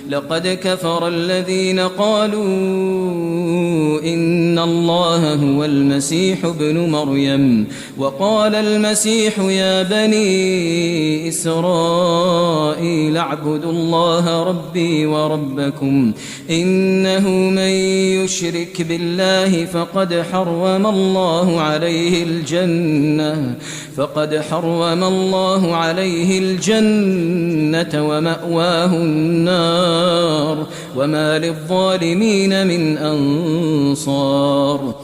لقد كفر الذين قالوا إن الله هو المسيح ابن مريم وقال المسيح يا بني إسرائيل اعبدوا الله ربي وربكم إنه من يشرك بالله فقد حرم الله عليه الجنة ومأواه النار وما للظالمين من أنصار